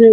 say,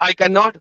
I cannot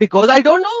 because I don't know.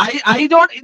I don't.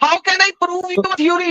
How can I prove you a theory?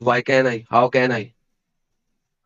Why can I? How can I?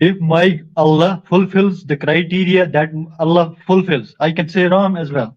if my Allah fulfills the criteria that Allah fulfills, I can say Ram as well.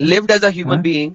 lived as a human huh? being,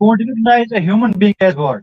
won't recognize a human being as God.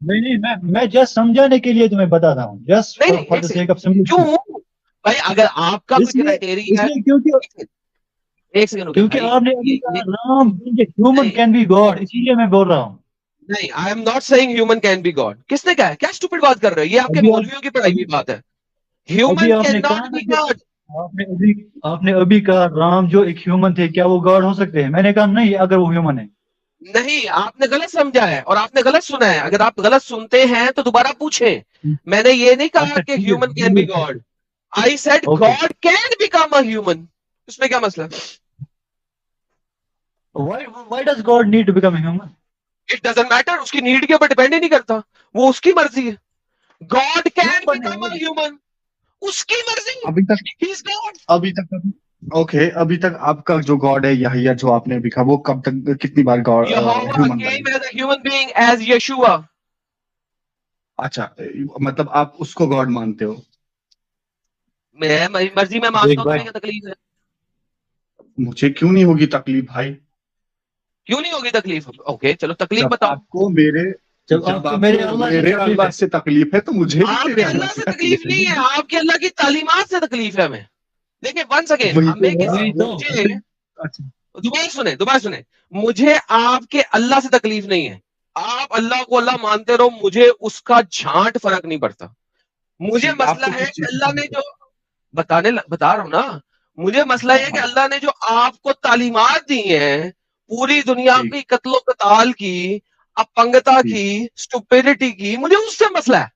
نہیں میں just سمجھانے کے لیے تمہیں بتا رہا ہوں, just نہیں فار ایک the second, sake of simplicity. کیوں بھائی اگر آپ کا کوئی کرائٹیریا ہے, ایک سیکنڈ کیونکہ آپ نے ابھی کہا Ram human can be God, اسی لیے میں بول رہا ہوں. نہیں, I am not seeing human can be God. کس نے کہا ہے؟ کیا اسٹوپڈ بات کر رہے ہیں, یہ آپ کے مولویوں کی پڑھائی ہوئی بات ہے. ہیومن آپ کین نے کہا ناٹ نا بی کہ گاڈ. آپ نے ابھی کہا رام جو ایک ہیومن تھے کیا وہ گاڈ ہو سکتے ہیں؟ میں نے کہا نہیں, اگر وہ ہیومن ہے. نہیں, آپ نے غلط سمجھا ہے اور آپ نے غلط سنا ہے. اگر آپ غلط سنتے ہیں تو دوبارہ پوچھیں. میں نے یہ نہیں کہا اچھا کہ ٹھیک ہیومن کین بی ہے, God. I said okay. God can become a human. اس میں کیا مسئلہ؟ Why does God need to become a human? It doesn't matter, اس کی نیڈ کے اوپر ڈیپینڈ ہی نہیں کرتا, وہ اس کی مرضی ہے. گاڈ کیوں کین بنے بیکم اے ہیومن, اس کی مرضی, ابھی تک ہی از گاڈ. ابھی تک آپ کا جو گاڈ ہے یحییٰ جو آپ نے ابھی کہا, وہ کب تک کتنی بار گاڈ یہوہ ہیومن بنے؟ came as a human being as Yeshua. اچھا, مطلب آپ اس کو گاڈ مانتے ہو؟ میں مرضی میں مانتا ہوں, تمہیں کیا تکلیف ہے؟ مجھے کیوں نہیں ہوگی تکلیف بھائی؟ کیوں نہیں ہوگی تکلیف؟ اوکے چلو تکلیف جب بتاؤ. آپ کو میرے اللہ سے تکلیف ہے تو مجھے بھی آپ میرے کے اللہ اللہ سے سے تکلیف تکلیف نہیں ہے, آپ کے اللہ کی تعلیمات سے تکلیف ہے ہمیں. دیکھیں ونس اگین, وہی ہمیں دوبارہ سنیں, مجھے آپ کے اللہ سے تکلیف نہیں ہے. آپ اللہ کو اللہ مانتے رہو, مجھے اس کا جھانٹ فرق نہیں پڑتا. مجھے مسئلہ ہے کہ اللہ نے جو بتا رہا ہوں نا, مجھے مسئلہ یہ ہے کہ اللہ نے جو آپ کو تعلیمات دی ہیں پوری دنیا کی قتل و قتال کی, اپنگتا کی, اسٹوپیڈیٹی کی, مجھے اس سے مسئلہ ہے.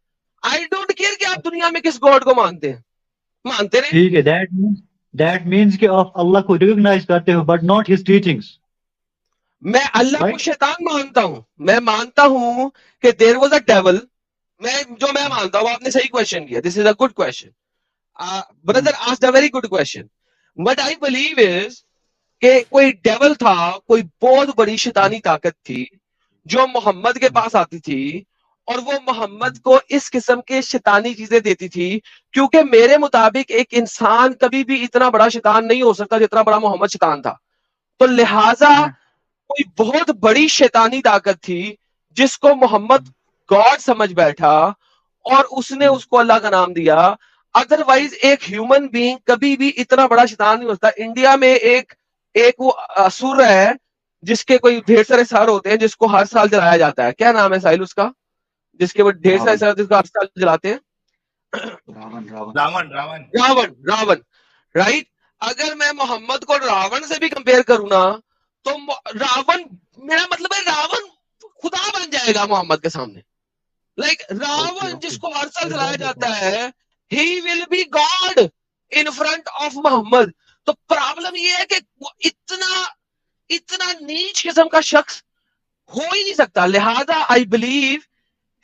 آئی ڈونٹ کیئر کہ آپ دنیا میں کس گاڈ کو مانتے ہیں, مانتے رہے. ٹھیک ہے, دیٹ مینس کہ آپ اللہ کو ریکگنائز کرتے ہو بٹ ناٹ ہز ٹیچنگس. میں اللہ کو شیطان مانتا ہوں. میں مانتا ہوں کہ دیر واز اے ڈیول. میں مانتا ہوں, آپ نے صحیح کوشچن کیا, this is a good question. Brother asked a very good question. What I believe is کہ کوئی ڈیول تھا, کوئی بہت بڑی شیطانی طاقت تھی جو محمد کے پاس آتی تھی اور وہ محمد کو اس قسم کے شیطانی چیزیں دیتی تھی, کیونکہ میرے مطابق ایک انسان کبھی بھی اتنا بڑا شیطان نہیں ہو سکتا جتنا بڑا محمد شیطان تھا. تو لہٰذا کوئی بہت بڑی شیطانی طاقت تھی جس کو محمد گاڈ سمجھ بیٹھا اور اس نے اس کو اللہ کا نام دیا. ادروائز ایک ہیومن بینگ کبھی بھی اتنا بڑا شیطان نہیں ہوتا. انڈیا میں ایک وہ اسور ہے جس کے کوئی ڈھیر سارے سر ہوتے ہیں, جس کو ہر سال جلایا جاتا ہے. کیا نام ہے ساحل اس کا, جس کے وہ ڈھیر سارے سر جس کو ہر سال جلاتے ہیں؟ راون. رائٹ. اگر میں محمد کو راون سے بھی کمپیئر کروں نا تو راون, میرا مطلب ہے راون خدا بن جائے گا محمد کے سامنے. لائک راون جس کو ہر سال جلایا جاتا ہے, he will be God in front of Muhammad. تو پرابلم یہ ہے کہ وہ اتنا نیچ قسم کا شخص ہو ہی نہیں سکتا. لہذا آئی بلیو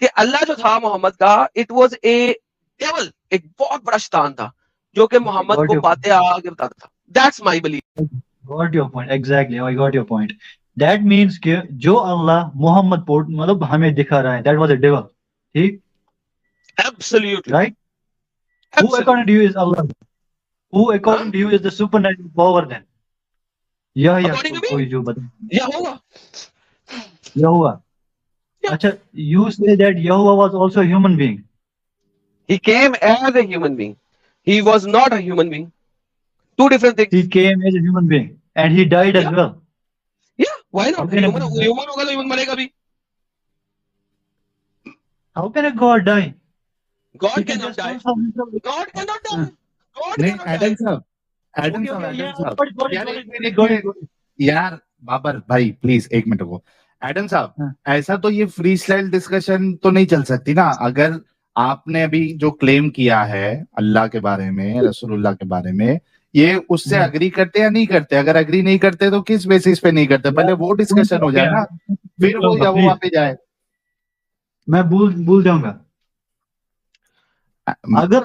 کہ اللہ جو تھا محمد کا, اٹ واز اے ڈیول, ایک بہت بڑا شیطان تھا جو کہ محمد کو باتیں آگے بتاتا تھا. That's my belief. Got your point. Exactly, I got your point. That means کہ جو اللہ محمد مطلب ہمیں دکھا رہا ہے, that was a devil. ٹھیک, Absolutely. right? Who according to you is Allah? Who according to you is the supernatural power then? According to me? کوئی جو بتا Yahovah. یہوہ. اچھا, you say that Yahovah was also a human being. He came as a human being. He was not a human being. Two different things. He came as a human being and he died as well. Yeah, why not? Human ہوگا تو human مرے گا بھی. How can a God die? God cannot die. God cannot die. God cannot die. یار بابر بھائی please ایک minute کو. Adam صاحب, ایسا تو یہ فری اسٹائل ڈسکشن تو نہیں چل سکتی نا. اگر آپ نے ابھی جو کلیم کیا ہے اللہ کے بارے میں, رسول اللہ کے بارے میں, یہ اس سے اگری کرتے یا نہیں کرتے؟ اگر اگری نہیں کرتے تو کس بیسس پہ نہیں کرتے؟ پہلے وہ ڈسکشن ہو جائے نا, پھر وہ یا وہ پہ جائے. میں بھول جاؤں گا. اگر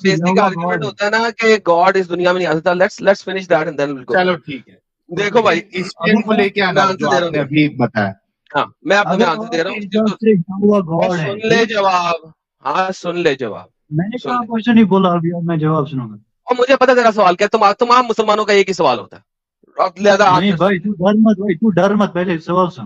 بیسک آرگومنٹ ہوتا ہے نا کہ گاڈ اس دنیا میں نہیں آ سکتا. Let's finish that and then will go. چلو ٹھیک ہے, دیکھو بھائی اس پوائنٹ کو لے کے آنا جو آپ نے ابھی بتایا. ہاں, میں آپ کو آنسر دے رہا ہوں. سن لے جواب. ہاں سن لے جواب. میں نے کہا کوشچن نہیں بولا, ابھی میں جواب سنوں گا. اور مجھے پتا تیرا سوال کیا, تمام مسلمانوں کا ایک ہی سوال ہوتا ہے. نہیں بھائی, تو ڈر مت, پہلے سوال سن.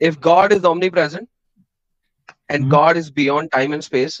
If God is omnipresent and God is beyond time and space,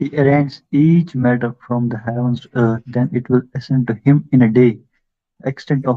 He arranges each matter from the heavens to earth, then it will ascend to him in a day. Extent of,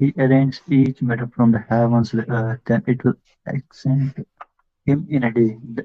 he arranges each matter from the heavens to the earth, then it will ascend to him in a day. The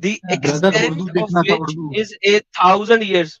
The extent of which is 1,000 years.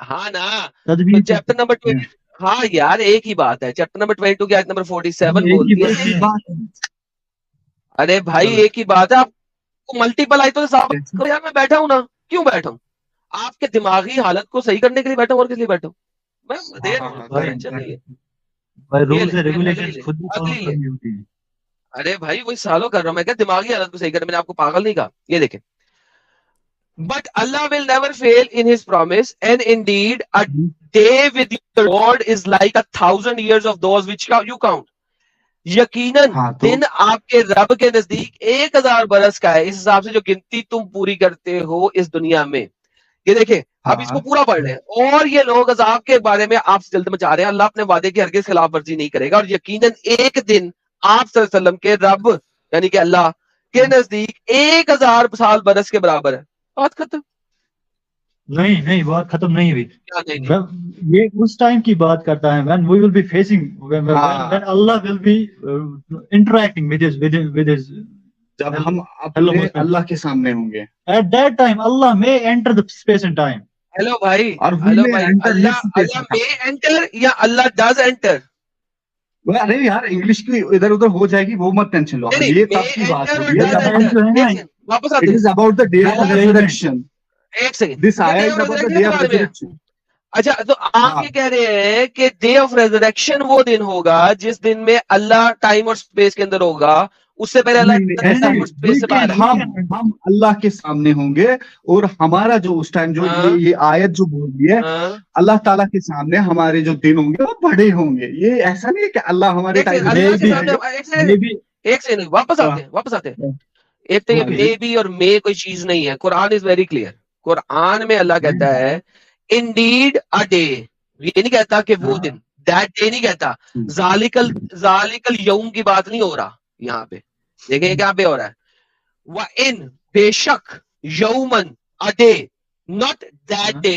ہاں نا تو تدبیر chapter number 20 ہاں یار ایک ہی بات ہے. Chapter number 22 کی آیت نمبر 47 ایک ہی بولتی ہے. بات ہے. ارے بھائی ایک ہی بات ہے, آپ کو ملٹیپل آیتوں سے ثابت کرو یار. میں بیٹھا ہوں نا, کیوں بیٹھا ہوں؟ آپ کے دماغی حالت کو صحیح کرنے کے لیے بیٹھا ہوں, اور کس لیے بیٹھا ہوں؟ میں دے رہا ہوں, بھائی ٹینشن نہیں ہے. بھائی یہ رولز لے, اینڈ یہ ریگولیشنز اگلی خود بھی فالو اگلی لے. کرنی ہوتی ہیں. ارے بھائی وہی سالوں کر رہا ہوں میں, کہ دماغی حالت کو صحیح کرنا. میں نے آپ کو پاگل نہیں کہا. یہ دیکھیں, but Allah will never fail in his promise, and indeed a day with your Lord is like 1,000 years of those which you count. یقیناً ہاں تو دن آپ کے رب کے نزدیک 1,000 برس کا ہے, اس حساب سے جو گنتی تم پوری کرتے ہو اس دنیا میں. یہ دیکھیں اب اس کو پورا پڑھ لیں. اور یہ لوگ عذاب کے بارے میں آپ سے جلد مچا رہے ہیں. اللہ اپنے وعدے کی ہرگز خلاف ورزی نہیں کرے گا, اور یقیناً ایک دن آپ صلی اللہ علیہ وسلم کے رب یعنی کہ اللہ کے نزدیک 1,000 سال برس کے برابر ہے. بات ختم. نہیں نہیں, بات ختم نہیں ہوئی. کیا نہیں نہیں, یہ اس ٹائم کی بات کرتا ہے when we will be facing when Allah will be interacting with his جب ہم اپنے اللہ کے سامنے ہوں گے, at that time Allah may enter the space and time. Hello بھائی, اور ہیلو بھائی, اللہ میں انٹر یا اللہ ڈز انٹر. ارے یار انگلش کی ادھر ادھر ہو جائے گی, وہ مت ٹینشن لو. یہ کب کی بات ہے, واپس اٹ آتے is about the day of resurrection. ایک سیکنڈ. دس آیا is about the day of resurrection. اچھا تو آپ یہ کہہ رہے ہیں کہ ڈے آف ریزریکشن وہ دن ہوگا جس دن میں اللہ ٹائم اور اسپیس کے اندر ہوگا, اس سے پہلے اللہ ٹائم اور اسپیس سے باہر ہے. ہم اللہ کے سامنے ہوں گے, اور ہمارا جو اس ٹائم جو یہ آیت جو بول رہی ہے, اللہ تعالیٰ کے سامنے ہمارے جو دن ہوں گے وہ بڑے ہوں گے. یہ ایسا نہیں ہے کہ اللہ ہمارے ٹائم ایک سیکنڈ واپس آتے ہیں. ایک تو یہ مے بی اور مے کوئی چیز نہیں ہے. قرآن از ویری کلیئر. قرآن میں اللہ کہتا ہے انڈیڈ اے ڈے, یہ نہیں کہتا کہ وہ دن, دیٹ ڈے نہیں کہتا. ذالکل یوم کی بات نہیں ہو رہا یہاں پہ. دیکھیں کیا پہ ہو رہا ہے, وَإِن بے شک یومن a day, not that day,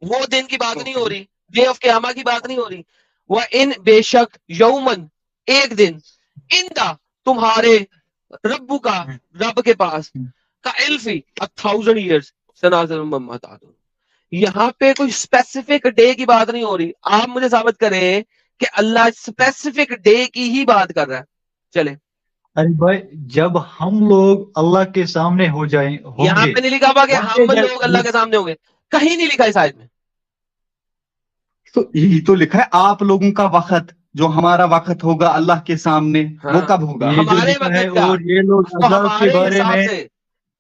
وہ دن کی بات نہیں ہو رہی, ڈے آف قیامہ کی بات نہیں ہو رہی. وَإِن بے شک یومن ایک دن, اندا تمہارے ربو کا رب کے پاس کا الفی 1,000 ایئرس سنازل محمد آدم. یہاں پہ کوئی اسپیسیفک ڈے کی بات نہیں ہو رہی. آپ مجھے ثابت کریں کہ اللہ اسپیسیفک ڈے کی ہی بات کر رہا ہے. چلے ارے بھائی جب ہم لوگ اللہ کے سامنے ہو جائیں یہاں پہ نہیں لکھا ہوا کہ ہم لوگ اللہ کے سامنے ہوں گے, کہیں نہیں لکھا اس آیت میں. تو یہی تو لکھا ہے آپ لوگوں کا وقت, جو ہمارا وقت ہوگا اللہ کے سامنے وہ کب ہوگا. ہمارے وقت کا, اور یہ لوگ عذاب کے بارے میں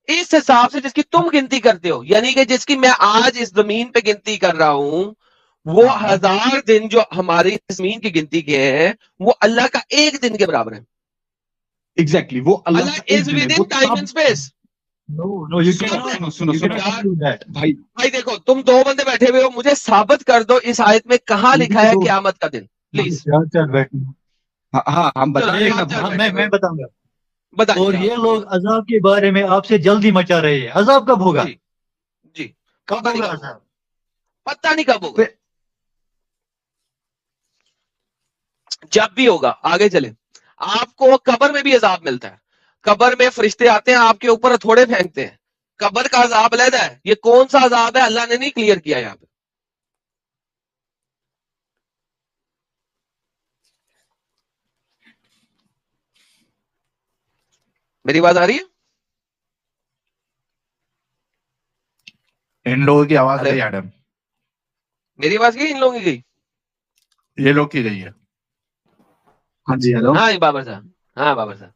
اس حساب سے جس کی تم گنتی کرتے ہو, یعنی کہ جس کی میں آج اس زمین پہ گنتی کر رہا ہوں, وہ 1,000 دن جو ہماری زمین کی گنتی کے ہیں وہ اللہ کا ایک دن کے برابر ہے. ایگزیکٹلی وہ Allah is with in time and space. بھائی دیکھو تم دو بندے بیٹھے ہوئے ہو, مجھے ثابت کر دو اس آیت میں کہاں لکھا ہے قیامت کا دن, پلیز. میں بتاؤں گا. اور یہ لوگ عذاب کے بارے میں آپ سے جلدی مچا رہے ہیں. عذاب کب ہوگا؟ جی کب ہوگا عذاب؟ پتہ نہیں کب ہوگا, جب بھی ہوگا. آگے چلیں. آپ کو قبر میں بھی عذاب ملتا ہے. قبر میں فرشتے آتے ہیں آپ کے اوپر تھوڑے پھینکتے ہیں. قبر کا عذاب علیحدہ ہے. یہ کون سا عذاب ہے اللہ نے نہیں کلیئر کیا یہاں پہ. میری بات آ رہی ہے؟ ان لوگوں کی آواز گئی ایڈم. میری آواز گئی, ان لوگوں کی گئی, یہ لوگ کی گئی ہے. ہاں جی ہیلو. ہاں بابر صاحب, ہاں بابر صاحب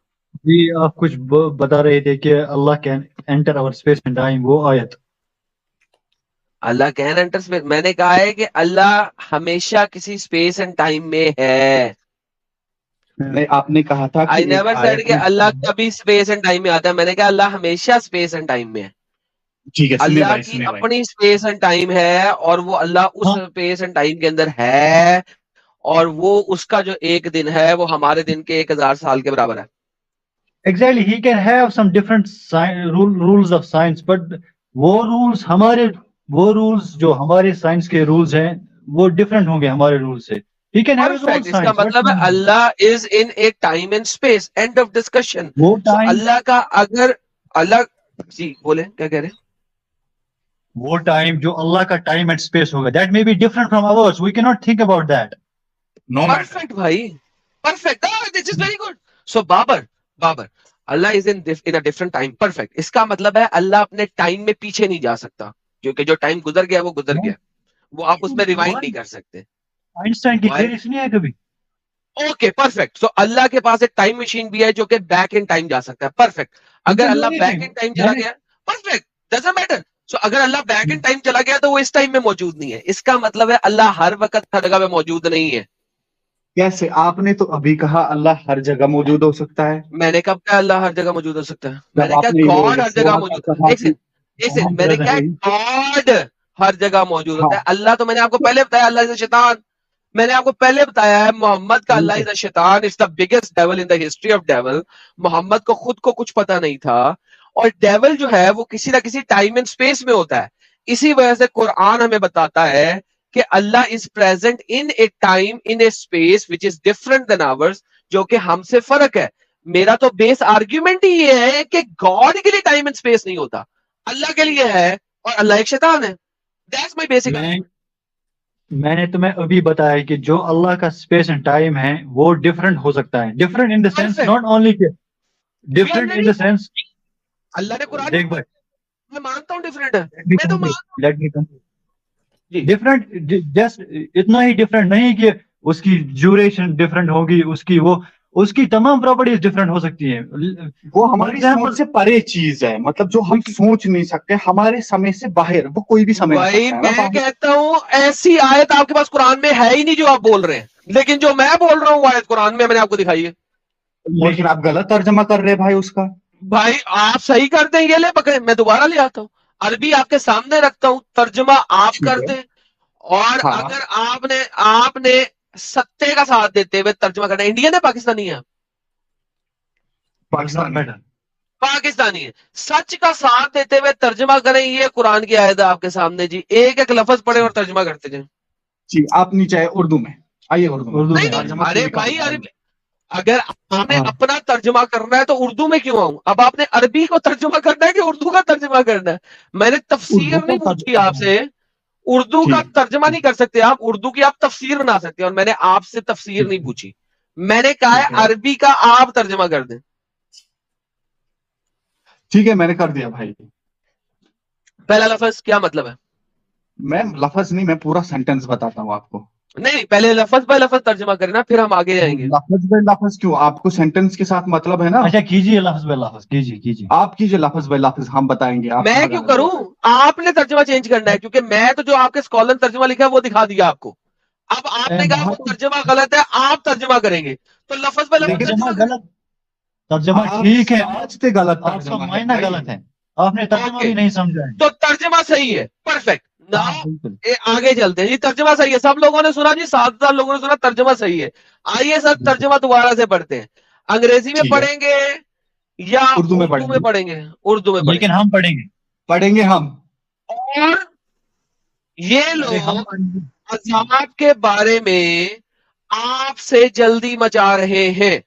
جی آپ کچھ بتا رہے تھے کہ اللہ کین انٹر اور اسپیس اینڈ ٹائم, وہ آیت. اللہ کین انٹر اسپیس, میں نے کہا ہے کہ اللہ ہمیشہ کسی اسپیس اینڈ ٹائم میں ہے. آپ نے کہا تھا I never said کہ اللہ کبھی اسپیس اینڈ ٹائم میں آتا ہے. میں نے کہا اللہ ہمیشہ اسپیس اینڈ ٹائم میں ہے. اللہ کی اپنی اسپیس اینڈ ٹائم ہے, اور وہ اللہ اس اسپیس اینڈ ٹائم کے اندر ہے, اور وہ اس کا جو ایک دن ہے وہ ہمارے دن کے 1,000 سال کے برابر ہے. Exactly, he can have some different rules of science, but وہ rules جو ہمارے سائنس کے رولز ہیں وہ ڈفرینٹ ہوں گے ہمارے رول سے. He can have his own اس کا science. مطلب ہے Allah is in a time and space. And of discussion. وہ ٹائم اللہ کا اگر اللہ, جی بولے کیا کہہ رہے ہیں, وہ ٹائم جو اللہ کا ٹائم اینڈ اسپیس ہوگا that may be different from ours. We cannot think about that. No matter. Perfect بھائی, perfect. This is very good. So Babar Allah is in a different time. Perfect. اس کا مطلب ہے اللہ اپنے time میں پیچھے نہیں جا سکتا, کیونکہ جو ٹائم گزر گیا وہ گزر گیا, وہ آپ اس میں ریوائنڈ نہیں کر سکتے. آئنسٹائن کی تھیوری سنی ہے کبھی؟ Okay perfect. سو اللہ کے پاس ایک ٹائم مشین بھی ہے جو کہ بیک ان ٹائم جا سکتا ہے. پرفیکٹ. اگر اللہ بیک ان ٹائم چلا گیا, پرفیکٹ, ڈزنٹ میٹر. سو اگر اللہ بیک ان ٹائم چلا گیا تو وہ اس ٹائم میں موجود نہیں ہے. اس کا مطلب ہے اللہ ہر وقت ہر جگہ پہ موجود نہیں ہے. کیسے؟ آپ نے تو ابھی کہا اللہ ہر جگہ موجود ہو سکتا ہے. میں نے کب کہا اللہ ہر جگہ موجود ہو سکتا ہے؟ میں نے کہا گاڈ ہر جگہ موجود ہے. ایک سیکنڈ, میں نے کہا گاڈ ہر جگہ موجود ہوتا ہے. اللہ تو میں نے آپ کو پہلے بتایا اللہ از شیطان. میں نے آپ کو پہلے بتایا ہے محمد کا اللہ از شیطان is the biggest devil in the history of devil. Muhammad کو خود کو کچھ پتا نہیں تھا, اور ڈیول جو ہے وہ کسی نہ کسی ٹائم اینڈ اسپیس میں ہوتا ہے. اسی وجہ سے قرآن ہمیں بتاتا ہے کہ Allah is present in a time in a space which is different than ours, جو کہ ہم سے فرق ہے. میرا تو بیس آرگیومنٹ ہی یہ ہے کہ گاڈ کے لیے ٹائم اینڈ اسپیس نہیں ہوتا, اللہ کے لیے ہے, اور اللہ ایک شیطان ہے. That's my basic. میں نے تمہیں ابھی بتایا کہ جو اللہ کا اسپیس اینڈ ٹائم ہے وہ ڈفرنٹ ہو سکتا ہے. Different in the sense not only different in the sense. Allah نے قرآن دیکھ بھائی, میں مانتا ہوں ڈفرنٹ ہے, میں تو let me complete. Different just اتنا ہی ڈفرنٹ نہیں کہ اس کی ڈیوریشن ڈفرنٹ ہوگی, اس کی تمام پراپرٹیز ڈفرنٹ ہو سکتی ہیں. وہ ہماری سمجھ سے پرے چیز ہے, مطلب جو ہم سوچ نہیں سکتے, ہمارے سمے سے باہر, وہ کوئی بھی سمے. بھائی میں کہتا ہوں ایسی آیت آپ کے پاس قرآن میں ہے ہی نہیں جو آپ بول رہے ہیں, لیکن جو میں بول رہا ہوں وہ آیت قرآن میں نے آپ کو دکھائی ہے. لیکن آپ غلط ترجمہ کر رہے بھائی اس کا. بھائی آپ صحیح کر دیں, یہ لے پکڑے, میں دوبارہ لے آتا ہوں, عربی آپ کے سامنے رکھتا ہوں, ترجمہ آپ کر دیں, اور اگر آپ نے ستے کا ساتھ دیتے ہوئے ترجمہ کرنا, انڈین ہے پاکستانی ہے؟ پاکستانی ہے. سچ کا ساتھ دیتے ہوئے ترجمہ کریں, یہ قرآن کی آیت ہے آپ کے سامنے جی. ایک ایک لفظ پڑھے اور ترجمہ کرتے جائیں جی. آپ نیچے آئے اردو میں, آئیے اردو میں. ارے بھائی اگر آپ نے اپنا ترجمہ کرنا ہے تو اردو میں کیوں آؤں؟ اب آپ نے عربی کو ترجمہ کرنا ہے کہ اردو کا ترجمہ کرنا ہے؟ میں نے تفسیر نہیں پوچھی آپ سے, اردو کا ترجمہ نہیں کر سکتے آپ, اردو کی آپ تفسیر بنا سکتے ہیں, اور میں نے آپ سے تفسیر نہیں پوچھی. میں نے کہا ہے عربی کا آپ ترجمہ کر دیں. ٹھیک ہے, میں نے کر دیا بھائی. پہلا لفظ کیا مطلب ہے؟ میں لفظ نہیں, میں پورا سینٹینس بتاتا ہوں آپ کو. نہیں, پہلے لفظ بائی لفظ ترجمہ کرنا, پھر ہم آگے جائیں گے. لفظ بائی لفظ کیوں؟ آپ کو سینٹینس کے ساتھ مطلب ہے نا. اچھا کیجیے لفظ بائی لفظ, کیجیے آپ کیجیے لفظ بائی لفظ, ہم بتائیں گے. میں کیوں کروں؟ آپ نے ترجمہ چینج کرنا ہے, کیونکہ میں تو جو آپ کے اسکالر ترجمہ لکھا ہے وہ دکھا دیا آپ کو. اب آپ نے کہا وہ ترجمہ غلط ہے, آپ ترجمہ کریں گے, تو لفظ بائی لفظ ترجمہ ٹھیک ہے, غلط معنی غلط ہے, آپ نے ترجمہ بھی نہیں سمجھا. تو ترجمہ صحیح ہے, پرفیکٹ. آگے چلتے ہیں جی. ترجمہ صحیح ہے, سب لوگوں نے سنا جی, 7,000 لوگوں نے سنا ترجمہ صحیح ہے. آئیے سر ترجمہ دوبارہ سے پڑھتے ہیں. انگریزی میں پڑھیں گے یا اردو میں پڑھیں گے؟ اردو میں, لیکن ہم پڑھیں گے ہم. اور یہ لوگ عذاب کے بارے میں آپ سے جلدی مچا رہے ہیں.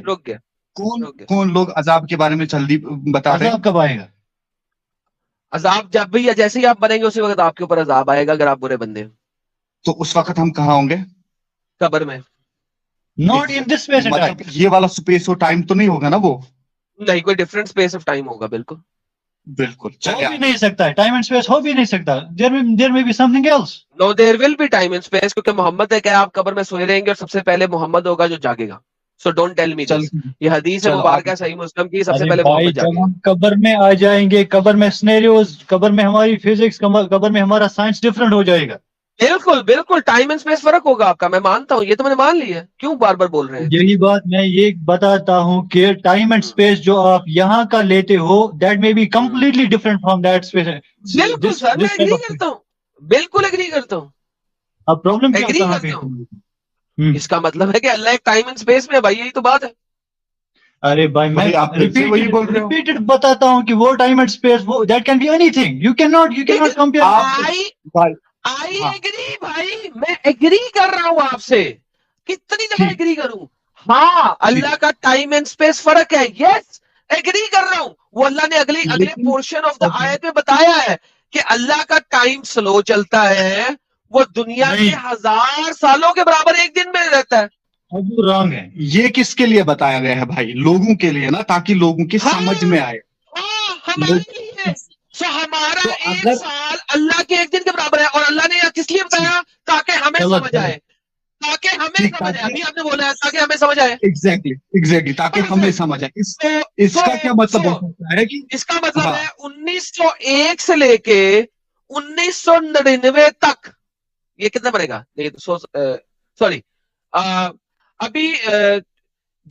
رک گیا. کون لوگ عذاب کے بارے میں جلدی بتا رہے ہیں؟ کب آئے گا عذاب؟ جب بھی یا جیسے ہی آپ بنیں گے اسی وقت آپ کے اوپر عذاب آئے گا, اگر آپ برے بندے ہیں. تو اس وقت ہم کہاں ہوں گے؟ قبر میں. Not in this space and time. یہ والا اسپیس اور ٹائم تو نہیں ہوگا نا وہ؟ نہیں, کوئی ڈفرنٹ اسپیس آف ٹائم ہوگا. بالکل ہو بھی نہیں سکتا, ٹائم اینڈ اسپیس ہو بھی نہیں سکتا. There may be something else. No, there will be time and space, کیونکہ محمد ہے کہ آپ قبر میں سوئے رہیں گے, اور سب سے پہلے محمد ہوگا جو جاگے گا. سو ڈونٹ ٹیل می دس. یہ حدیث ہے مبارکہ صحیح مسلم کی, سب سے پہلے محمد جاگے گا. ہم قبر میں آ جائیں گے, قبر میں سینیریوز, قبر میں ہماری فزکس, قبر میں ہمارا سائنس ڈفرنٹ ہو جائے گا. بالکل ٹائم اینڈ اسپیس فرق ہوگا آپ کا, میں مانتا ہوں, یہ تو میں نے مان لی ہے. کیوں بار بار بول رہے ہیں؟ یہی بات میں یہ بتاتا ہوں کہ ٹائم اینڈ اسپیس جو آپ یہاں کا لیتے ہو that may be completely different from that space. بالکل سر, میں ایگری کرتا ہوں, بالکل ایگری کرتا ہوں. اب پرابلم کیا ہے؟ اس کا مطلب ہے کہ اللہ ایک ٹائم اینڈ اسپیس میں, بھائی یہی تو بات ہے. ارے بھائی میں ریپیٹڈ بتاتا ہوں کہ وہ ٹائم اینڈ اسپیس وہ that can be anything. You can not compare. I agree بھائی, میں ایگری کر رہا ہوں آپ سے. کتنی دفعہ ایگری کروں؟ ہاں, اللہ کا ٹائم اینڈ اسپیس فرق ہے, یس, ایگری کر رہا ہوں. وہ اللہ نے اگلے پورشن آف دا آیت میں بتایا ہے کہ اللہ کا ٹائم سلو چلتا ہے, وہ دنیا کے 1000 سالوں کے برابر ایک دن میں رہتا ہے. رانگ ہے. یہ کس کے لیے بتایا گیا ہے بھائی؟ لوگوں کے لیے نا, تاکہ لوگوں کی سمجھ میں آئے. ہمارے لیے. ہمارا ایک سال اللہ کے ایک دن کے برابر ہے, اور اللہ نے کس لیے بتایا؟ تاکہ ہمیں سمجھ آئے, تاکہ ہمیں سمجھ آئے. ابھی آپ نے بولا ہے تاکہ ہمیں سمجھ آئے. ایگزیکٹلی تاکہ ہمیں سمجھ آئے. اس کا کیا مطلب ہے کہ اس کا مطلب ہے 1901 سے لے کے 1999 تک, یہ کتنا بنے گا؟ سوری, ابھی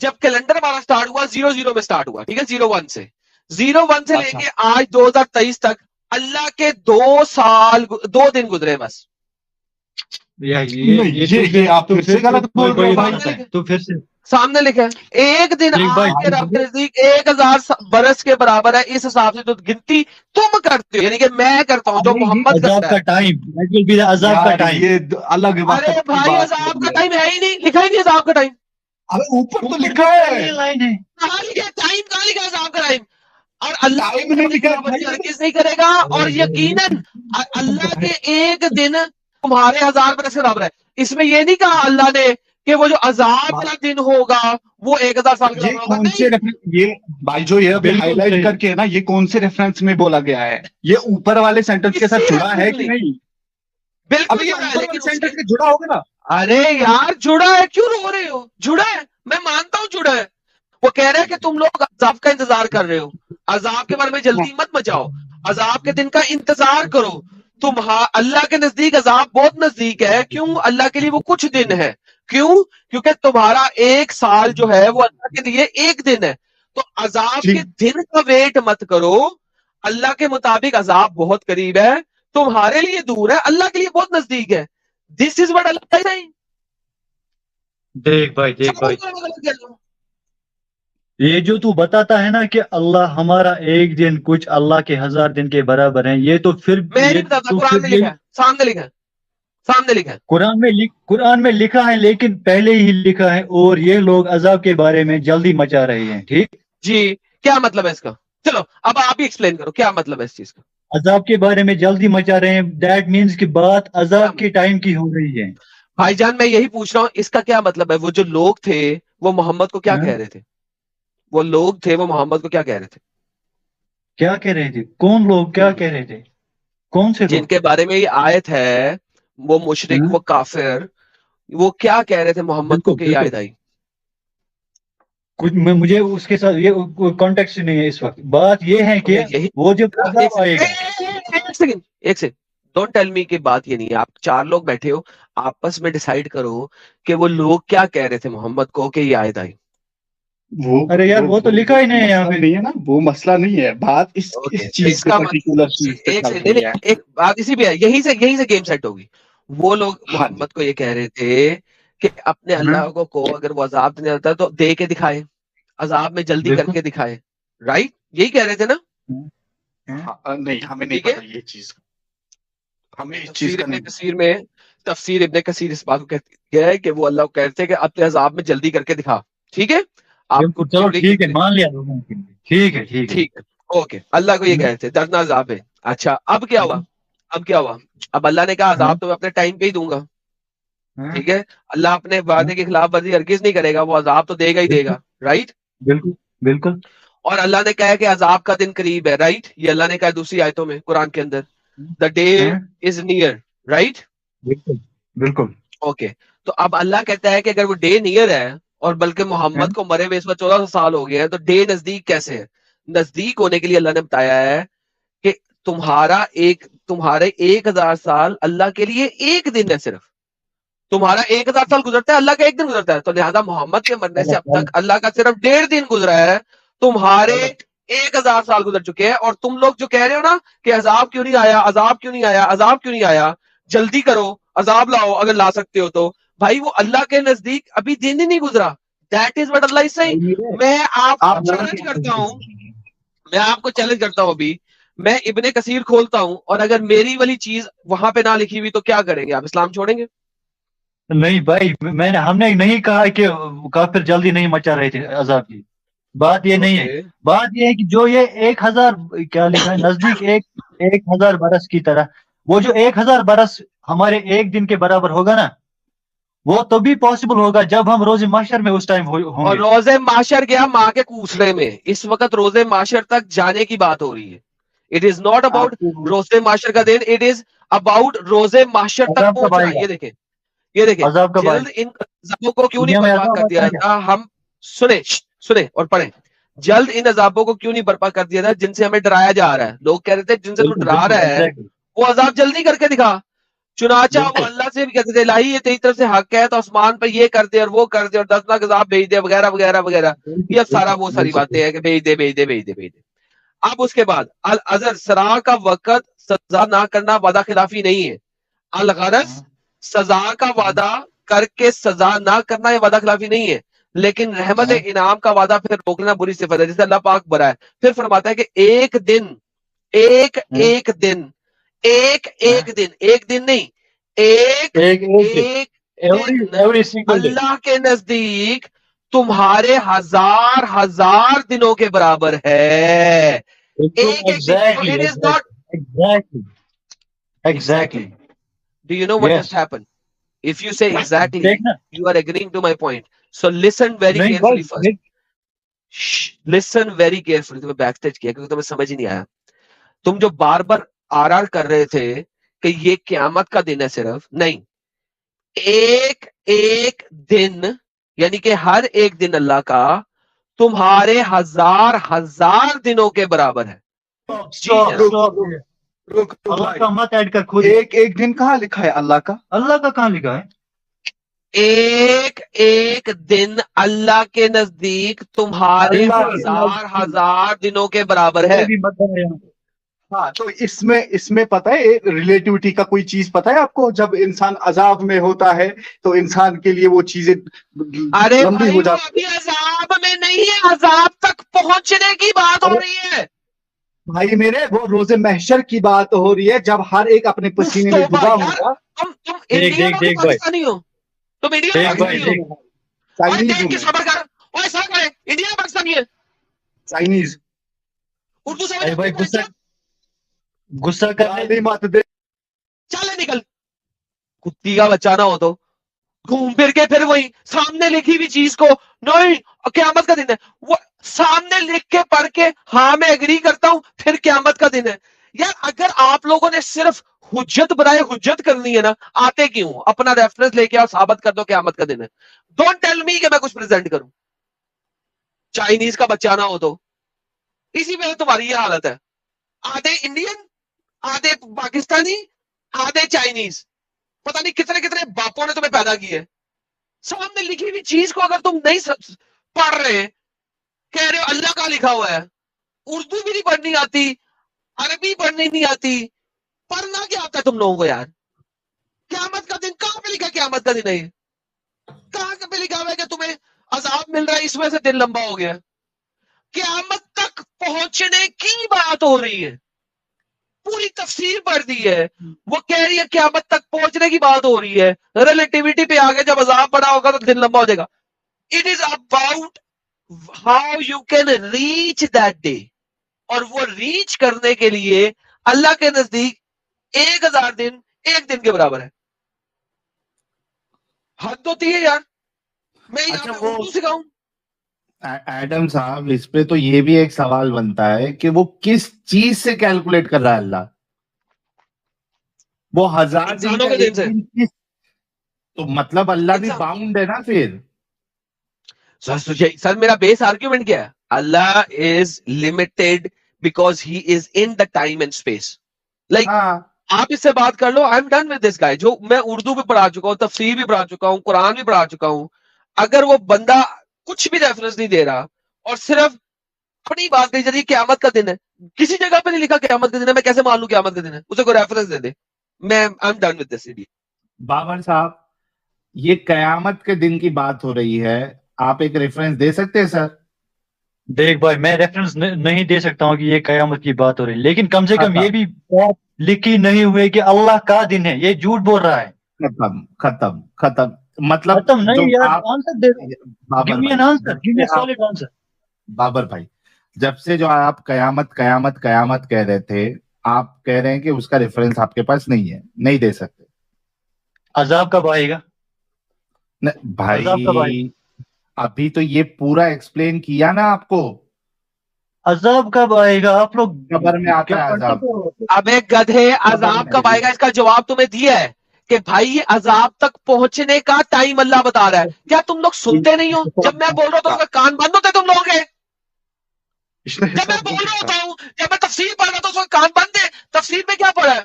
جب کیلنڈر ہمارا سٹارٹ ہوا 00 میں سٹارٹ ہوا, ٹھیک ہے, 01 سے لے کے آج 2023 تک اللہ کے 2 دن گزرے بس. یہ آپ پھر سے غلط بول رہے ہو بھائی. تو پھر سے سامنے لکھا ہے ایک دن آپ کے رب کے نزدیک 1000 برس کے برابر ہے. اس حساب سے تو گنتی تم کرتے ہو, یعنی کہ میں کرتا ہوں جو محمد کرتا ہے. عذاب کا ٹائم یہ الگ بات ہے. ارے بھائی عذاب کا ٹائم ہے ہی نہیں, لکھا ہی نہیں عذاب کا ٹائم. اوپر تو لکھا ہے, کہاں لکھا ٹائم, کہاں لکھا عذاب کا ٹائم؟ اور اللہ ٹائم نہیں لکھا ہے ہرگز نہیں کرے گا. اور یقیناً اللہ کے ایک دن تمہارے 1000 برس کے برابر ہے. اس میں یہ نہیں کہا اللہ نے کہ وہ جو عذاب کا دن ہوگا وہ 1000 سال کا یہ کون سے یہ بھائی جو یہ ابھی ہائی لائٹ کر کے نا, یہ کون سے ریفرنس میں بولا گیا ہے؟ یہ اوپر والے سینٹنس کے ساتھ جڑا ہے کہ نہیں؟ بالکل ابھی سینٹنس سے جڑا ہوگا نا. ارے یار جڑا ہے, کیوں رو رہے ہو؟ جڑا ہے, میں مانتا ہوں جڑا ہے. وہ کہہ رہے ہیں کہ تم لوگ عذاب کا انتظار کر رہے ہو, عذاب کے بارے میں جلدی مت مچاؤ, عذاب کے دن کا انتظار کرو. اللہ کے نزدیک عذاب بہت نزدیک ہے. کیوں؟ اللہ کے لیے وہ کچھ دن ہے. کیوں؟ کیونکہ تمہارا ایک سال جو ہے وہ اللہ کے لیے ایک دن ہے. تو عذاب کے دن کا ویٹ مت کرو. اللہ کے مطابق عذاب بہت قریب ہے, تمہارے لیے دور ہے, اللہ کے لیے بہت نزدیک ہے. دس از وٹ اللہ نہیں. دیکھ بھائی یہ جو تو بتاتا ہے نا کہ اللہ ہمارا ایک دن کچھ اللہ کے 1000 دن کے برابر ہیں, یہ تو پھر میں نہیں بتاتا, قرآن میں لکھا ہے, سامنے لکھا ہے. قرآن میں لکھا ہے, لیکن پہلے ہی لکھا ہے, اور یہ لوگ عذاب کے بارے میں جلدی مچا رہے ہیں. ٹھیک جی, کیا مطلب ہے اس کا؟ چلو اب آپ ہی ایکسپلین کرو, کیا مطلب ہے اس چیز کا؟ عذاب کے بارے میں جلدی مچا رہے ہیں, دیٹ مینز کہ بات عذاب کے ٹائم کی ہو رہی ہے. بھائی جان میں یہی پوچھ رہا ہوں, اس کا کیا مطلب ہے؟ وہ جو لوگ تھے وہ محمد کو کیا کہہ رہے تھے؟ وہ لوگ تھے وہ محمد کو کیا کہہ رہے تھے؟ کیا کہہ رہے تھے؟ کون لوگ کیا کہہ رہے تھے؟ کون سے جن کے بارے میں یہ آیت ہے, وہ مشرک, وہ کافر, وہ کیا کہہ رہے تھے محمد کو کہ یہ آیت آئی؟ مجھے اس کے ساتھ یہ کانٹیکسٹ نہیں ہے اس وقت. بات یہ ہے کہ وہ جب آئے گا. ایک سیکنڈ, ڈونٹ ٹیل می کہ بات یہ نہیں ہے. آپ 4 لوگ بیٹھے ہو, آپس میں ڈیسائیڈ کرو کہ وہ لوگ کیا کہہ رہے تھے محمد کو کہ یہ آیت آئی. ارے یار وہ تو لکھا ہی نہیں ہے یہاں پہ. نہیں ہے نا, وہ مسئلہ نہیں ہے. بات اس چیز کا پرٹیکولر چیز ایک بات اسی پہ ہے, یہیں سے گیم سیٹ ہوگی. وہ لوگ محمد کو یہ کہہ رہے تھے کہ اپنے اللہ کو اگر وہ عذاب دینے آتا ہے تو دے کے دکھائے, عذاب میں جلدی کر کے دکھائے. رائٹ, یہی کہہ رہے تھے نا؟ نہیں, ہمیں نہیں پتا یہ چیز. ہمیں اس چیز کا نہیں. تفسیر ابن کثیر اس بات کو کہتے ہیں کہ وہ اللہ کو کہتے ہیں کہ اپنے عذاب میں جلدی کر کے دکھا. ٹھیک ہے, آپ چلو ٹھیک ہے, مان لیا. ٹھیک ہے, اوکے. اللہ کو یہ کہتے ہیں دردناک عذاب ہے. اچھا اب کیا ہوا؟ اب اللہ نے کہا عذاب تو میں اپنے ٹائم پہ ہی دوں گا. ٹھیک ہے, اللہ اپنے وعدے کے خلاف ورزی ہرگز نہیں کرے گا, وہ عذاب تو دے گا ہی دے گا. رائٹ, بالکل. اور اللہ نے کہا کہ عذاب کا دن قریب ہے. رائٹ, یہ اللہ نے کہا دوسری آیتوں میں قرآن کے اندر, the day is near. Right, بالکل. اوکے. تو اب اللہ کہتا ہے کہ اگر وہ ڈے نیئر ہے, اور بلکہ محمد کو مرے ہوئے اس وقت 1400 سال ہو گئے ہیں, تو ڈے نزدیک کیسے ہے؟ نزدیک ہونے کے لیے اللہ نے بتایا ہے کہ تمہارے 1000 سال اللہ کے لیے ایک دن ہے. صرف تمہارا 1000 سال گزرتا ہے, اللہ کا ایک دن گزرتا ہے. تو لہذا محمد کے مرنے سے اب تک اللہ کا صرف 1.5 دن گزرا ہے, تمہارے 1000 سال گزر چکے ہیں. اور تم لوگ جو کہہ رہے ہو نا کہ عذاب کیوں نہیں آیا, جلدی کرو, عذاب لاؤ اگر لا سکتے ہو تو. بھائی وہ اللہ کے نزدیک ابھی دن ہی نہیں گزرا. That is what Allah is seeing. میں آپ کو چیلنج کرتا ہوں ابھی میں ابن کثیر کھولتا ہوں, اور اگر میری والی چیز وہاں پہ نہ لکھی ہوئی تو کیا کریں گے آپ؟ اسلام چھوڑیں گے؟ نہیں بھائی, ہم نے نہیں کہا کہ کافر جلدی نہیں مچا رہے تھے عذاب کی. بات یہ نہیں ہے, بات یہ ہے کہ جو یہ 1000 کیا لکھا ہے نزدیک 1000 برس کی طرح, وہ جو 1000 برس ہمارے ایک دن کے برابر ہوگا نا, وہ تبھی پاسبل ہوگا جب ہم روز محشر میں اس ٹائم ہوں اور گے. روز محشر گیا ماں کے کوسلے میں, اس وقت روز محشر تک جانے کی بات ہو رہی ہے. اٹ از ناٹ اباؤٹ روز محشر کا دن, اٹ از اباؤٹ روز محشر تک پہنچنا. یہ دیکھیں, یہ دیکھیں, جلد ان عذابوں کو کیوں نہیں برپا کر دیا جاتا. ہم سنیں اور پڑھیں, جلد ان عذابوں کو کیوں نہیں برپا کر دیا جاتا جن سے ہمیں ڈرایا جا رہا ہے. لوگ کہہ رہے تھے جن سے تو ڈرا رہا ہے وہ عذاب جلدی کر کے دکھا. چنانچہ وہ اللہ سے بھی کہتے تھے الہی یہ تیری طرف سے حق ہے تو آسمان پر یہ کر دے اور وہ کر دے اور 10 لاکھ عذاب بھیج دے وغیرہ وغیرہ وغیرہ. یہ سارا وہ ساری باتیں ہیں کہ بھیج دے بھیج دے بھیج دے بھیج دے. اب اس کے بعد العذر سزا کا وقت سزا نہ کرنا وعدہ خلافی نہیں ہے. الغرض سزا کا وعدہ کر کے سزا نہ کرنا یہ وعدہ خلافی نہیں ہے, لیکن رحمت انعام کا وعدہ پھر روکنا بری صفت ہے, جسے اللہ پاک برا ہے. پھر فرماتا ہے کہ ایک دن نہیں ایک دن اللہ کے نزدیک تمہارے ہزار دنوں کے برابر ہے. Exactly. Do you know what just happened? If you say exactly, you are agreeing to my point. So listen very carefully first. Listen very carefully. تمہیں بیک اسٹیج کیا کیونکہ تمہیں سمجھ ہی نہیں آیا. تم جو بار بار آر کر رہے تھے کہ یہ قیامت کا دن ہے, صرف نہیں, ایک دن یعنی کہ ہر ایک دن اللہ کا تمہارے ہزار دنوں کے برابر ہے. اللہ کا مت ایڈ کر خود. ایک دن کہاں لکھا ہے اللہ کا؟ اللہ کا کہاں لکھا ہے؟ ایک دن اللہ کے نزدیک تمہارے ہزار دنوں کے برابر ہے. ہاں, تو اس میں پتہ ہے ریلیٹیوٹی کا کوئی چیز پتہ ہے آپ کو؟ جب انسان عذاب میں ہوتا ہے تو انسان کے لیے وہ چیزیں لمبی ہو جاتی ہیں. عذاب میں نہیں ہے, عذاب تک پہنچنے کی بات ہو رہی ہے بھائی میرے. وہ روز محشر کی بات ہو رہی ہے جب ہر ایک اپنے پسینے میں ڈوبا ہوگا. تم انڈین ہو پاکستانی ہو؟ تم انڈین ہو انڈیا پاکستانی ہے چائنیز اردو سمجھ غصہ کرنے مت دے. چلے نکل, کتی کا بچہ نہ ہو تو گھوم پھر کے پھر وہی سامنے لکھی ہوئی چیز کو نہیں قیامت کا دن ہے, وہ سامنے لکھ کے پڑھ کے ہاں میں ایگری کرتا ہوں پھر قیامت کا دن ہے. یار اگر آپ لوگوں نے صرف حجت بنائے حجت کرنی ہے نا, آتے کیوں؟ اپنا ریفرنس لے کے آؤ, ثابت کر دو قیامت کا دن ہے. ڈونٹ ٹیل می کہ میں کچھ پریزنٹ کروں. چائنیز کا بچہ نہ ہو تو اسی میں تمہاری یہ حالت ہے. آدھے انڈین, آدھے پاکستانی, آدھے چائنیز, پتہ نہیں کتنے باپوں نے تمہیں پیدا کیے. سامنے لکھی ہوئی چیز کو اگر تم نہیں پڑھ رہے, کہہ رہے ہو اللہ کا لکھا ہوا ہے, اردو بھی نہیں پڑھنی آتی, عربی پڑھنی نہیں آتی, پڑھنا کیا آتا ہے تم لوگوں کو یار؟ قیامت کا دن کہاں پہ لکھا؟ قیامت کا دن ہے یہ کہاں پہ لکھا ہوا ہے کہ تمہیں عذاب مل رہا ہے اس وجہ سے دن لمبا ہو گیا؟ قیامت تک پہنچنے کی بات ہو رہی ہے, پوری تفسیر پڑھ دی ہے. وہ کہہ رہی ہے قیامت تک پہنچنے کی بات ہو رہی ہے. ریلیٹیوٹی پہ آگے جب عذاب بڑا ہوگا تو دن لمبا ہو جائے گا. It is about how you can reach that day, اور وہ ریچ کرنے کے لیے اللہ کے نزدیک 1000 دن ایک دن کے برابر ہے. حد ہوتی ہے یار. میں یہاں پہ اردو سکھاؤں؟ ایڈم صاحب اس پہ تو یہ بھی ایک سوال بنتا ہے کہ وہ کس چیز سے کیلکولیٹ کر رہا ہے اللہ؟ وہ 1000 دن تو مطلب اللہ بھی باؤنڈ ہے نا پھر. سر میرا بیس آرگیومنٹ کیا ہے؟ Allah is limited because he is in the time and space. Like آپ اس سے بات کر لو, I am done with this guy. جو میں اردو بھی پڑھا چکا ہوں, تفسیر بھی پڑھا چکا ہوں, قرآن بھی پڑھا چکا ہوں. اگر وہ بندہ کچھ بھی ریفرنس نہیں دے رہا اور صرف اپنی بات کہی جا رہی ہے قیامت کا دن ہے, کسی جگہ پہ نہیں لکھا قیامت کا دن ہے, میں کیسے مان لوں قیامت کا دن ہے؟ اسے کوئی ریفرنس دے دے. میں I am done with this idiot. Babar صاحب یہ قیامت کے دن کی بات ہو رہی ہے, آپ ایک ریفرنس دے سکتے ہیں سر؟ دیکھ بھائی میں ریفرنس نہیں دے سکتا ہوں کہ یہ قیامت کی بات ہو رہی ہے, لیکن کم سے کم یہ بھی بات لکھی نہیں ہوئے کہ اللہ کا دن ہے. یہ جھوٹ بول رہا ہے. ختم مطلب ختم نہیں یار, answer they. Give me an answer. Give me a solid answer. Babar بھائی جب سے جو آپ قیامت قیامت قیامت کہہ رہے تھے آپ کہہ رہے ہیں کہ اس کا ریفرنس آپ کے پاس نہیں ہے, نہیں دے سکتے. عذاب کب آئے گا؟ عذاب کب آئے بھائی ابھی تو یہ پورا ایکسپلین کیا نا آپ کو, عذاب کب آئے گا؟ آپ لوگ قبر میں آتا ہے عذاب. ابے گدھے عذاب کب آئے گا اس کا جواب تمہیں دیا ہے کہ بھائی یہ عذاب تک پہنچنے کا ٹائم اللہ بتا رہا ہے. کیا تم لوگ سنتے نہیں ہو؟ جب میں بول رہا ہوں تو اس کا کان بند ہوتے تم لوگوں کے؟ جب میں بول رہا ہوتا ہوں, جب میں تفسیر پڑھ رہا ہوں تو اس کا کان بند ہے. تفسیر میں کیا پڑھا ہے؟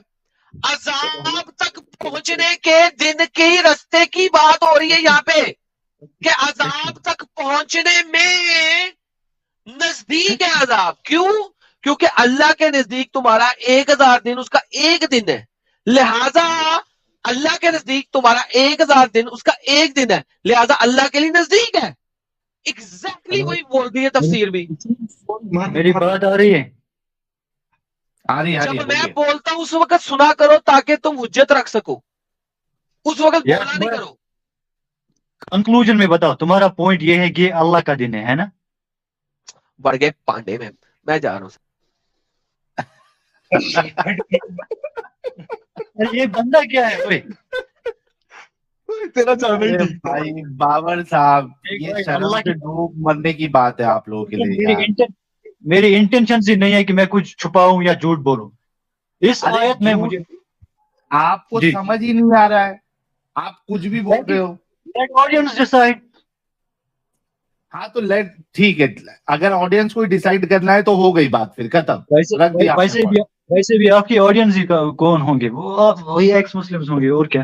عذاب تک پہنچنے کے دن کے رستے کی بات ہو رہی ہے یہاں پہ, کہ عذاب تک پہنچنے میں نزدیک ہے عذاب. کیوں؟ کیونکہ اللہ کے نزدیک تمہارا 1000 دن اس کا ایک دن ہے, لہذا اللہ کے نزدیک تمہارا 1000 دن اس کا ایک دن ہے, لہذا اللہ کے لیے نزدیک ہے. ایگزیکٹلی وہی بول دی ہے تفسیر بھی. میری بات آ رہی ہے؟ آ رہی جب میں بولتا ہوں اس وقت سنا کرو تاکہ تم حجت رکھ سکو, اس وقت بولنا نہیں کرو. کنکلوژن میں بتاؤ, تمہارا پوائنٹ یہ ہے کہ اللہ کا دن ہے نا؟ بڑھ گئے پانڈے میں جا رہا ہوں. یہ بندہ کیا ہے اوئے؟ تیرا چاہنا ہی ارے بھائی بابر صاحب یہ شرم سے ڈوب مرنے کی بات ہے آپ لوگوں کے لیے یار. میری انٹینشن سے نہیں ہے کہ میں کچھ چھپاؤں یا جھوٹ بولوں. اس آیت میں مجھے آپ کو سمجھ ہی نہیں آ رہا ہے, آپ کچھ بھی بول رہے ہو. Late audience decide. ہاں تو لیٹ ٹھیک ہے, اگر آڈینس کو ڈیسائیڈ کرنا ہے تو ہو گئی بات, پھر ختم. ویسے بھی آپ کی آڈینس ہی کون ہوں گے؟ وہ وہی ایکس مسلمز ہوں گے, اور کیا.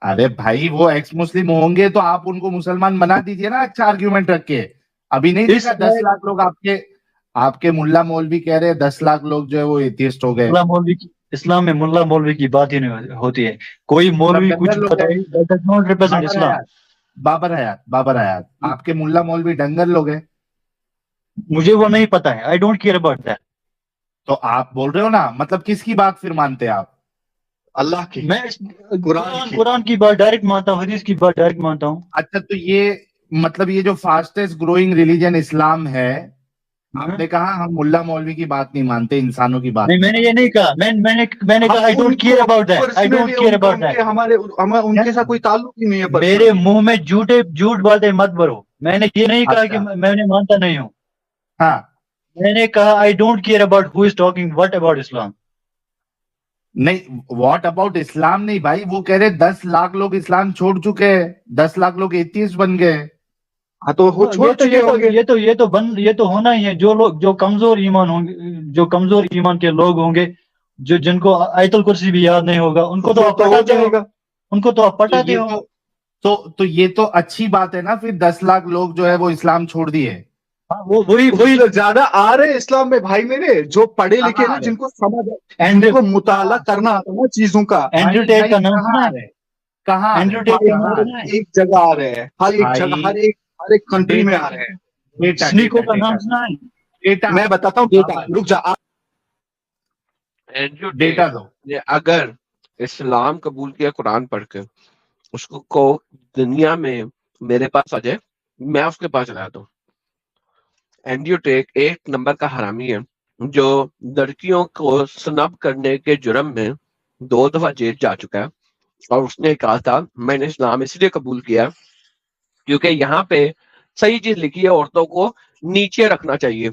ارے بھائی وہ ایکس مسلم ہوں گے تو آپ ان کو مسلمان بنا دیجئے نا, اچھا آرگیومنٹ رکھ کے. ابھی نہیں دیکھا 10 لاکھ لوگ آپ کے ملا مولوی کہہ رہے 10 لاکھ لوگ جو ہے وہ ایتھیسٹ ہو گئے. اسلام میں ملا مولوی کی بات ہی نہیں ہوتی ہے. کوئی مولوی کچھ بتائے اسلام. بابر حیات آپ کے ملا مولوی ڈنگر لوگ ہیں. مجھے وہ نہیں پتا ہے, I don't care about that. تو آپ بول رہے ہو نا, مطلب کس کی بات پھر مانتے ہیں آپ؟ اللہ کی. میں قرآن کی بات ڈائریکٹ مانتا ہوں, حدیث کی بات ڈائریکٹ مانتا ہوں. اچھا تو یہ مطلب یہ جو فاسٹسٹ گروئنگ ریلیجن اسلام ہے, آپ نے کہا ہم ملا مولوی کی بات نہیں مانتے, انسانوں کی بات. میں نے یہ نہیں کہا, میں نے کہا I don't care about that. I don't care about that. ہمارے ان کے ساتھ کوئی تعلق ہی نہیں ہے. میرے منہ میں جھوٹ باتیں مت بھرو. میں نے یہ نہیں کہا کہ میں نے مانتا نہیں ہوں. ہاں میں نے کہا I don't care about who is talking what about Islam. نہیں واٹ اباؤٹ اسلام نہیں بھائی, وہ کہہ رہے 10 لاکھ لوگ اسلام چھوڑ چکے ہیں, 10 لاکھ لوگ ایتھیسٹ بن گئے. ہاں تو یہ تو ہونا ہی ہے. جو لوگ جو کمزور ایمان ہوں گے, جو کمزور ایمان کے لوگ ہوں گے, جو جن کو آیت الکرسی بھی یاد نہیں ہوگا, ان کو تو آپ پٹاتے ہو. ان کو تو آپ پٹاتے ہو. تو یہ تو اچھی بات ہے نا, پھر 10 لاکھ لوگ جو ہے وہ اسلام چھوڑ دیے. وہی زیادہ آ رہے اسلام میں بھائی میرے, جو پڑھے لکھے نا, جن کو سمجھ, جن کو مطالعہ کرنا آتا نا چیزوں کا. اینڈریو ٹیٹ کا نام سنا ہے؟ کہاں ایک جگہ آ رہے ہیں, ہر ایک جگہ, ہر ایک کنٹری میں آ رہے ہیں. سنیکو کا نام سنا ہے؟ میں بتاتا ہوں ڈیٹا, رک جا. ڈیٹا دو. اگر اسلام قبول کیا قرآن پڑھ کے, اس کو دنیا میں میرے پاس آ جائے, میں اس کے پاس چلا جاتا ہوں. اینڈریو ٹیک 1 نمبر کا حرامی ہے, جو لڑکیوں کو سنب کرنے کے جرم میں 2 دفعہ جیل جا چکا ہے. اور اس نے کہا تھا میں نے اسلام اس لیے قبول کیا کیونکہ یہاں پہ صحیح چیز لکھی ہے, عورتوں کو نیچے رکھنا چاہیے.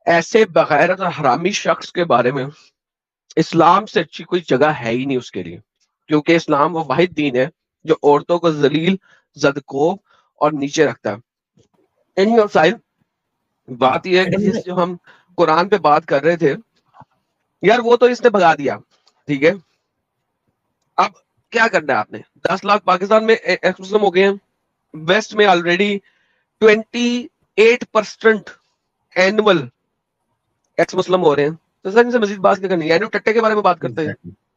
ایسے بغیرت اور حرامی شخص کے بارے میں اسلام سے اچھی کوئی جگہ ہے ہی نہیں اس کے لیے, کیونکہ اسلام وہ واحد دین ہے جو عورتوں کو ذلیل, زدکوب اور نیچے رکھتا ہے. بات یہ ہے کہ جو ہم قرآن پہ بات کر رہے تھے یار, وہ تو اس نے بھگا دیا, ٹھیک ہے. اب کیا کرنا ہے آپ نے؟ 10 لاکھ پاکستان میں ایکس مسلم ہو گئے ہیں, ویسٹ میں آلریڈی 28% اینول ایکس مسلم ہو رہے ہیں. تو سر ان سے مزید بات کیا کرنی ہے؟ اینڈریو ٹٹے کے بارے میں بات کرتے ہیں.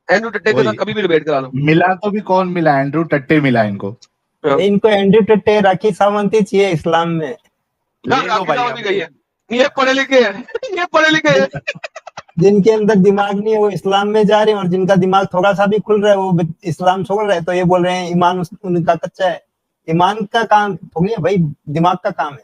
اینڈریو ٹٹے کے ساتھ کبھی بھی ڈیبیٹ کرا لو. ملا تو بھی کون ملا؟ اینڈریو ٹٹے ملا ان کو. اینڈریو ٹٹے, راکھی ساونتی چاہیے اسلام میں. یہ پڑھے لکھے ہیں جن کے اندر دماغ نہیں ہے وہ اسلام میں جا رہے ہیں, اور جن کا دماغ تھوڑا سا بھی کھل رہا ہے وہ اسلام چھوڑ رہے ہیں. تو یہ بول رہے ہیں ایمان ان کا کچا ہے. ایمان کا کام تھوڑی ہے بھائی, دماغ کا کام ہے.